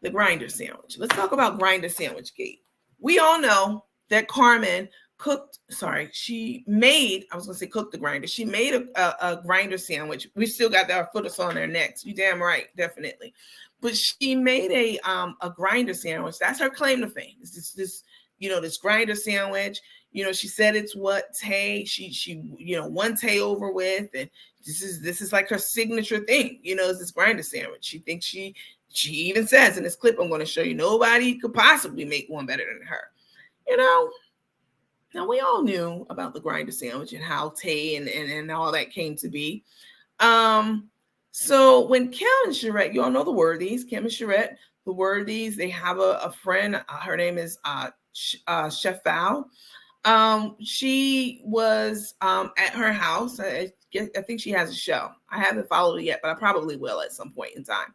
the grinder sandwich. Let's talk about grinder sandwich gate. We all know that Carmen she made, I was gonna say cooked the grinder. She made a grinder sandwich. We still got our foot on their necks. You damn right, definitely. But she made a grinder sandwich. That's her claim to fame. It's this this grinder sandwich. She said it's what Tay, she won Tay over with, and this is like her signature thing, is this grinder sandwich. She thinks she even says in this clip I'm going to show you, nobody could possibly make one better than her. Now we all knew about the grinder sandwich and how Tay and all that came to be. So when Kim and Sherette, you all know the Worthies, Kim and Sherette, the Worthies, they have a friend, her name is Chef Val. She was at her house. I think she has a show. I haven't followed it yet, but I probably will at some point in time.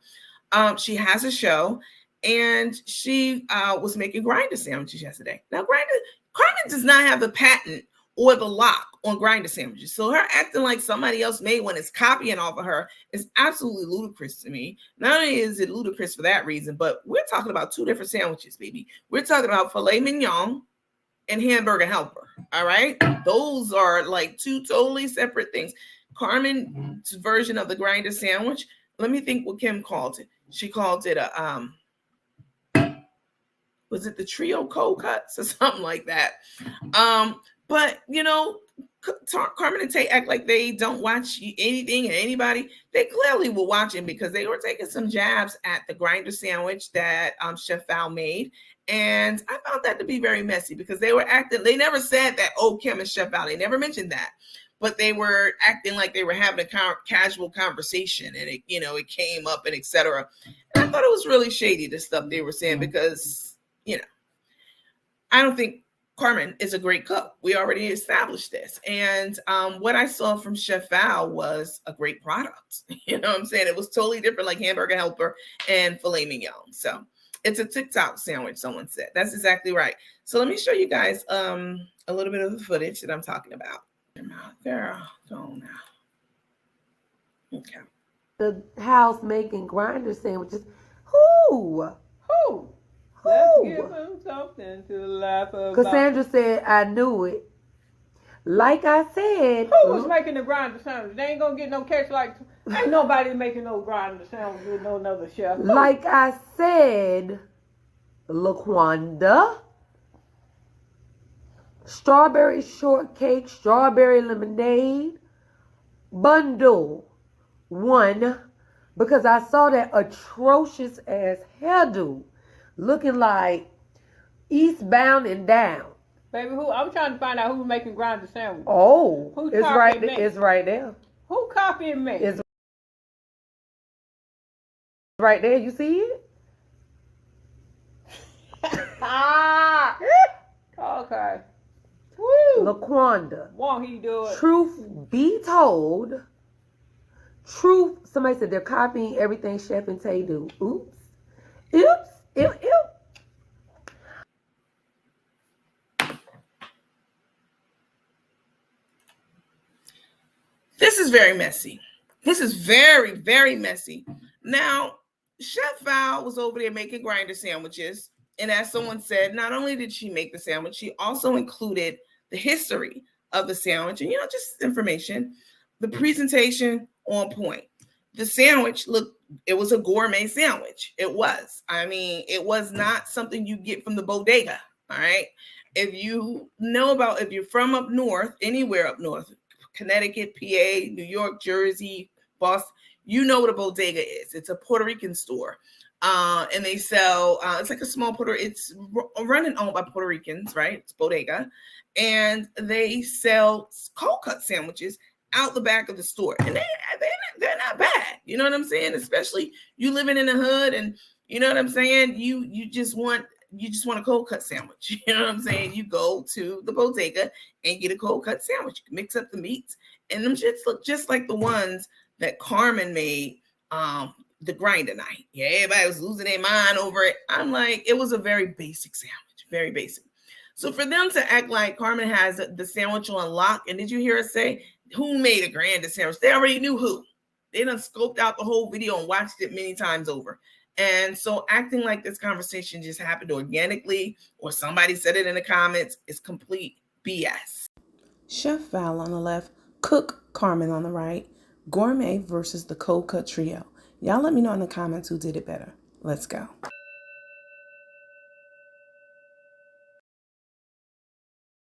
She has a show, and she was making grinder sandwiches yesterday. Now, Carmen does not have the patent or the lock on grinder sandwiches. So her acting like somebody else made one, is copying off of her, is absolutely ludicrous to me. Not only is it ludicrous for that reason, but we're talking about two different sandwiches, baby. We're talking about filet mignon and hamburger helper. All right. Those are like two totally separate things. Carmen's version of the grinder sandwich. Let me think what Kim called it. She called it was it the trio cold cuts or something like that? But Carmen and Tay act like they don't watch anything and anybody. They clearly were watching, because they were taking some jabs at the grinder sandwich that Chef Val made. And I found that to be very messy, because they were acting, they never said that, oh, Kim and Chef Val, they never mentioned that. But they were acting like they were having a casual conversation, and it came up and etc. And I thought it was really shady, the stuff they were saying, because, I don't think Carmen is a great cook. We already established this. And what I saw from Chef Val was a great product. You know what I'm saying? It was totally different, like hamburger helper and filet mignon. So it's a TikTok sandwich, someone said. That's exactly right. So let me show you guys a little bit of the footage that I'm talking about. Girl, go on now. Okay. The house making grinder sandwiches. Who? Let's give them something to laugh about. Cassandra said, I knew it. Like I said. Who was making the grinder sandwich? They ain't gonna get no catch like. Ain't nobody making no grinder sandwich with no another chef. Like I said, LaQuanda. Strawberry shortcake, strawberry lemonade, bundle 1, because I saw that atrocious ass hairdo looking like Eastbound and Down. Baby, I'm trying to find out who's making grinder sandwich. Oh, it's right there. Who copied me? It's right there. You see it? Okay. Woo. LaQuanda. Won't he do it? Truth be told, somebody said they're copying everything Chef and Tay do. Oops. This is very messy. This is very, very messy. Now, Chef Val was over there making grinder sandwiches. And as someone said, not only did she make the sandwich, she also included the history of the sandwich and, just information. The presentation on point. The sandwich, it was a gourmet sandwich. It was. I mean, it was not something you get from the bodega. All right. If you're from up north, anywhere up north, Connecticut, PA, New York, Jersey, Boston, you know what a bodega is. It's a Puerto Rican store. And they sell, it's like a small it's run and owned by Puerto Ricans, right? It's bodega. And they sell cold cut sandwiches out the back of the store. And they're not bad. You know what I'm saying? Especially you living in the hood, and you know what I'm saying? You just want a cold cut sandwich. You know what I'm saying? You go to the bodega and get a cold cut sandwich. You mix up the meats, and them shits look just like the ones that Carmen made the grinder night. Yeah, everybody was losing their mind over it. I'm like, it was a very basic sandwich, very basic. So for them to act like Carmen has the sandwich on lock, and did you hear her say who made a grinder sandwich? They already knew who. They done scoped out the whole video and watched it many times over. And so acting like this conversation just happened organically or somebody said it in the comments is complete BS. Chef Val on the left, Cook Carmen on the right, Gourmet versus the Cold Cut Trio. Y'all let me know in the comments who did it better. Let's go.